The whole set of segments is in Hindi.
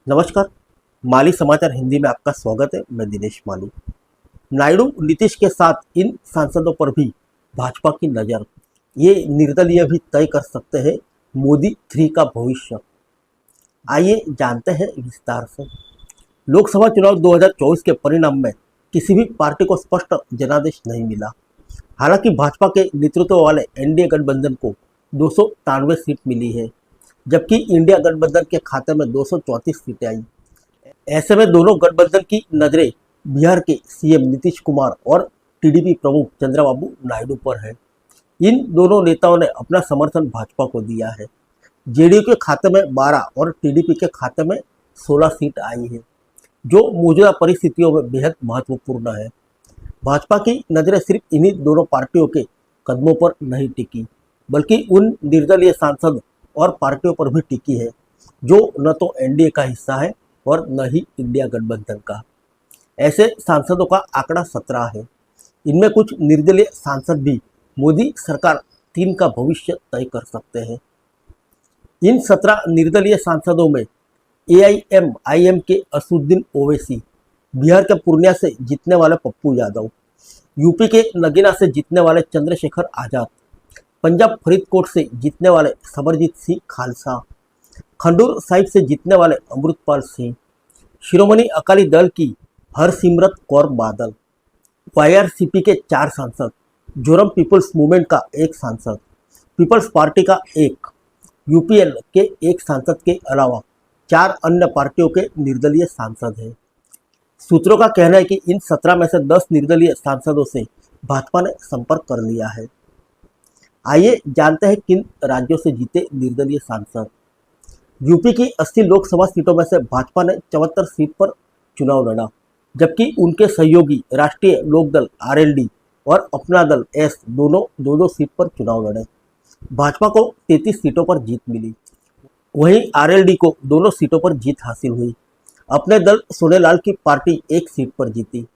नमस्कार। माली समाचार हिंदी में आपका स्वागत है। मैं दिनेश माली। नायडू नीतीश के साथ इन सांसदों पर भी भाजपा की नज़र। ये निर्दलीय भी तय कर सकते हैं मोदी 3 का भविष्य। आइए जानते हैं विस्तार से। लोकसभा चुनाव 2024 के परिणाम में किसी भी पार्टी को स्पष्ट जनादेश नहीं मिला। हालांकि भाजपा के नेतृत्व वाले एनडीए गठबंधन को 293 सीट मिली है, जबकि इंडिया गठबंधन के खाते में 234 सीटें आई। ऐसे में दोनों गठबंधन की नजरें बिहार के सीएम नीतीश कुमार और टीडीपी प्रमुख चंद्रबाबू नायडू पर है। इन दोनों नेताओं ने अपना समर्थन भाजपा को दिया है। जेडीयू के खाते में 12 और टीडीपी के खाते में 16 सीट आई है, जो मौजूदा परिस्थितियों में बेहद महत्वपूर्ण है। भाजपा की नजरें सिर्फ इन्हीं दोनों पार्टियों के कदमों पर नहीं टिकी, बल्कि उन निर्दलीय सांसद और पार्टियों पर भी टिकी है जो न तो एनडीए का हिस्सा है और न ही इंडिया गठबंधन का। ऐसे सांसदों का आंकड़ा 17 है। इनमें कुछ निर्दलीय सांसद भी मोदी सरकार 3 का भविष्य तय कर सकते हैं। इन 17 निर्दलीय सांसदों में एआईएमआईएम के असदुद्दीन ओवैसी, बिहार के पूर्णिया से जीतने वाले पप्पू यादव, यूपी के नगीना से जीतने वाले चंद्रशेखर आजाद, पंजाब फरीदकोट से जीतने वाले समरजीत सिंह खालसा, खंडूर साहिब से जीतने वाले अमृतपाल सिंह, शिरोमणि अकाली दल की हरसिमरत कौर बादल, वाईआरसीपी के 4 सांसद, जोरम पीपल्स मूवमेंट का 1 सांसद, पीपल्स पार्टी का 1, यूपीएल के 1 सांसद के अलावा 4 अन्य पार्टियों के निर्दलीय सांसद हैं। सूत्रों का कहना है कि इन 17 में से 10 निर्दलीय सांसदों से भाजपा ने संपर्क कर लिया है। आइए जानते हैं किन राज्यों से जीते निर्दलीय सांसद। यूपी की 80 लोकसभा सीटों में से भाजपा ने 74 सीट पर चुनाव लड़ा, जबकि उनके सहयोगी राष्ट्रीय लोकदल आरएलडी और अपना दल एस दोनों 2-2 सीट पर चुनाव लड़े। भाजपा को 33 सीटों पर जीत मिली, वहीं आरएलडी को दोनों सीटों पर जीत हासिल हुई। अपने दल सोनेलाल की पार्टी 1 सीट पर जीती।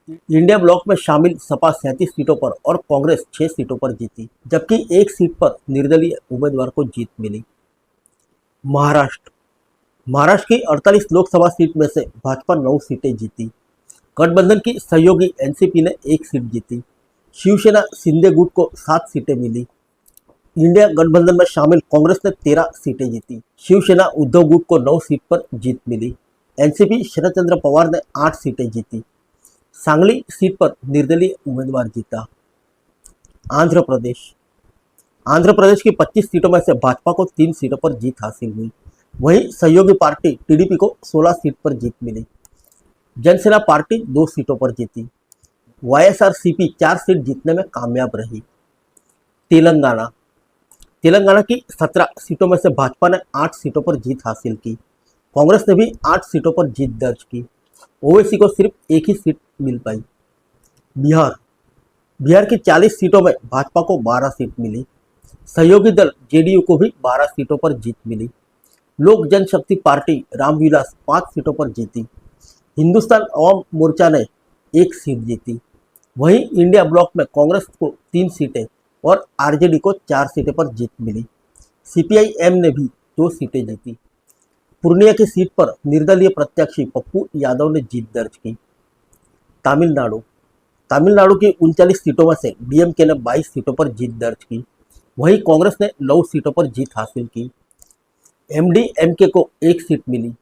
इंडिया ब्लॉक में शामिल सपा 37 सीटों पर और कांग्रेस 6 सीटों पर जीती, जबकि 1 सीट पर निर्दलीय उम्मीदवार को जीत मिली। महाराष्ट्र की 48 लोकसभा सीट में से भाजपा 9 सीटें जीती। गठबंधन की सहयोगी एनसीपी ने 1 सीट जीती। शिवसेना शिंदे गुट को 7 सीटें मिली। इंडिया गठबंधन में शामिल कांग्रेस ने 13 सीटें जीती। शिवसेना उद्धव गुट को 9 सीट पर जीत मिली। एनसीपी शरदचंद्र पवार ने 8 सीटें जीती। सांगली सीट पर निर्दलीय उम्मीदवार जीता। आंध्र प्रदेश की 25 सीटों में से भाजपा को 3 सीटों पर जीत हासिल हुई। वहीं सहयोगी पार्टी टीडीपी को 16 सीट पर जीत मिली। जनसेना पार्टी 2 सीटों पर जीती। वाईएसआरसीपी 4 सीट जीतने में कामयाब रही। तेलंगाना की 17 सीटों में से भाजपा ने 8 सीटों पर जीत हासिल की। कांग्रेस ने भी 8 सीटों पर जीत दर्ज की। ओवैसी को सिर्फ 1 ही सीट मिल पाई। बिहार की 40 सीटों में भाजपा को 12 सीट मिली। सहयोगी दल जेडीयू को भी 12 सीटों पर जीत मिली। लोक जनशक्ति पार्टी रामविलास 5 सीटों पर जीती। हिंदुस्तान अवाम मोर्चा ने 1 सीट जीती। वहीं इंडिया ब्लॉक में कांग्रेस को 3 सीटें और आरजेडी को 4 सीटें पर जीत मिली। सीपीआईएम ने भी 2 सीटें जीती। पूर्णिया की सीट पर निर्दलीय प्रत्याशी पप्पू यादव ने जीत दर्ज की। तमिलनाडु की 39 सीटों में से डीएमके ने 22 सीटों पर जीत दर्ज की। वहीं कांग्रेस ने 9 सीटों पर जीत हासिल की। एमडीएमके को 1 सीट मिली।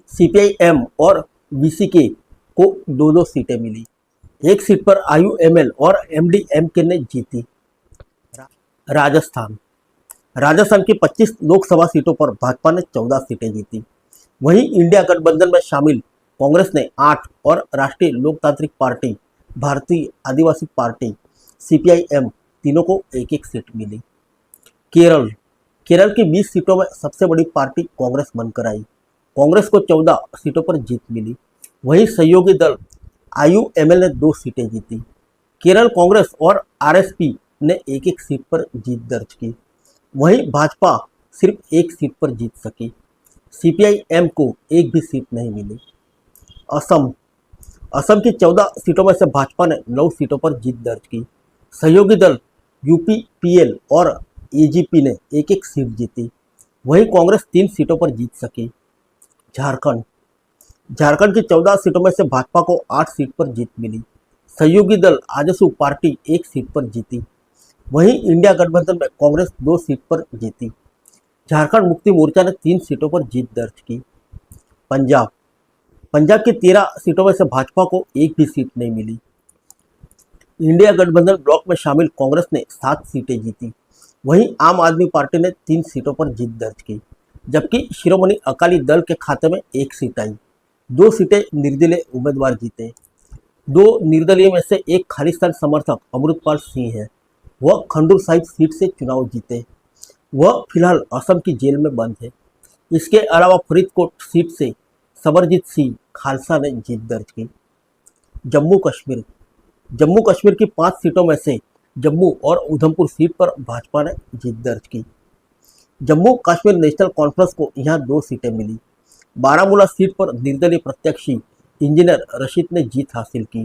सीपीआईएम और वीसीके को 2-2 सीटें मिली। 1 सीट पर आईयूएमएल और एमडीएमके ने जीती। राजस्थान की 25 लोकसभा सीटों पर भाजपा ने 14 सीटें जीती। वहीं इंडिया गठबंधन में शामिल कांग्रेस ने 8 और राष्ट्रीय लोकतांत्रिक पार्टी, भारतीय आदिवासी पार्टी, सीपीआईएम तीनों को 1-1 सीट मिली। केरल की 20 सीटों में सबसे बड़ी पार्टी कांग्रेस बनकर आई। कांग्रेस को 14 सीटों पर जीत मिली। वहीं सहयोगी दल आईयूएमएल ने 2 सीटें जीती। केरल कांग्रेस और आरएसपी ने 1-1 सीट पर जीत दर्ज की। वहीं भाजपा सिर्फ 1 सीट पर जीत सकी। सीपीआईएम को 1 भी सीट नहीं मिली। असम की 14 सीटों में से भाजपा ने 9 सीटों पर जीत दर्ज की। सहयोगी दल यूपीपीएल और एजीपी ने 1-1 सीट जीती। वहीं कांग्रेस 3 सीटों पर जीत सकी। झारखंड झारखंड की 14 सीटों में से भाजपा को 8 सीट पर जीत मिली। सहयोगी दल आजसू पार्टी 1 सीट पर जीती। वहीं इंडिया गठबंधन में कांग्रेस 2 सीट पर जीती। झारखंड मुक्ति मोर्चा ने 3 सीटों पर जीत दर्ज की। पंजाब की 13 सीटों में से भाजपा को एक भी सीट नहीं मिली। इंडिया गठबंधन ब्लॉक में शामिल कांग्रेस ने 7 सीटें जीती। वहीं आम आदमी पार्टी ने 3 सीटों पर जीत दर्ज की, जबकि शिरोमणि अकाली दल के खाते में 1 सीट आई। 2 सीटें निर्दलीय उम्मीदवार जीते। 2 निर्दलीय में से एक खालिस्तान समर्थक अमृतपाल सिंह है। वह खंडूर साहिब सीट से चुनाव जीते। वह फिलहाल असम की जेल में बंद है। इसके अलावा फरीदकोट सीट से समरजीत सिंह खालसा ने जीत दर्ज की। जम्मू कश्मीर की 5 सीटों में से जम्मू और उधमपुर सीट पर भाजपा ने जीत दर्ज की। जम्मू कश्मीर नेशनल कॉन्फ्रेंस को यहां 2 सीटें मिली। बारामूला सीट पर निर्दलीय प्रत्याशी इंजीनियर रशीद ने जीत हासिल की,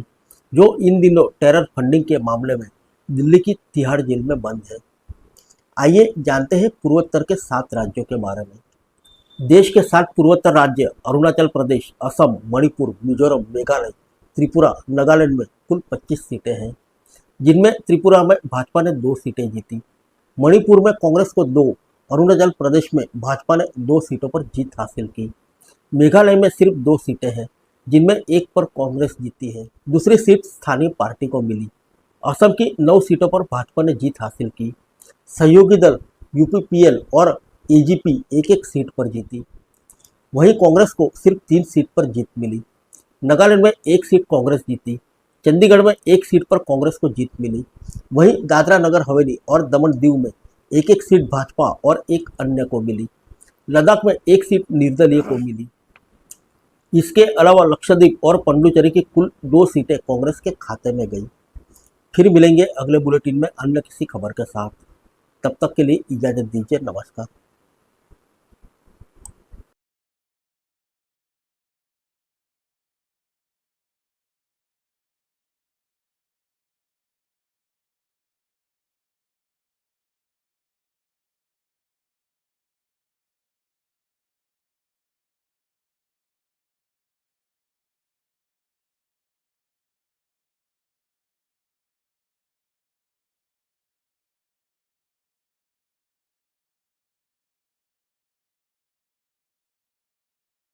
जो इन दिनों टेरर फंडिंग के मामले में दिल्ली की तिहाड़ जेल में बंद है। आइए जानते हैं पूर्वोत्तर के 7 राज्यों के बारे में। देश के 7 पूर्वोत्तर राज्य अरुणाचल प्रदेश, असम, मणिपुर, मिजोरम, मेघालय, त्रिपुरा, नागालैंड में कुल 25 सीटें हैं, जिनमें त्रिपुरा में भाजपा ने 2 सीटें जीती। मणिपुर में कांग्रेस को 2, अरुणाचल प्रदेश में भाजपा ने 2 सीटों पर जीत हासिल की। मेघालय में सिर्फ 2 सीटें हैं, जिनमें एक पर कांग्रेस जीती है। दूसरी सीट स्थानीय पार्टी को मिली। असम की 9 सीटों पर भाजपा ने जीत हासिल की। सहयोगी दल यूपीपीएल और एजीपी एक एक सीट पर जीती। वहीं कांग्रेस को सिर्फ 3 सीट पर जीत मिली। नागालैंड में 1 सीट कांग्रेस जीती। चंडीगढ़ में 1 सीट पर कांग्रेस को जीत मिली। वहीं दादरा नगर हवेली और दमन दीव में एक एक सीट भाजपा और एक अन्य को मिली। लद्दाख में 1 सीट निर्दलीय को मिली। इसके अलावा लक्षद्वीप और पुडुचेरी की कुल 2 सीटें कांग्रेस के खाते में गई। फिर मिलेंगे अगले बुलेटिन में अन्य किसी खबर के साथ। तब तक के लिए इजाजत दीजिए। नमस्कार।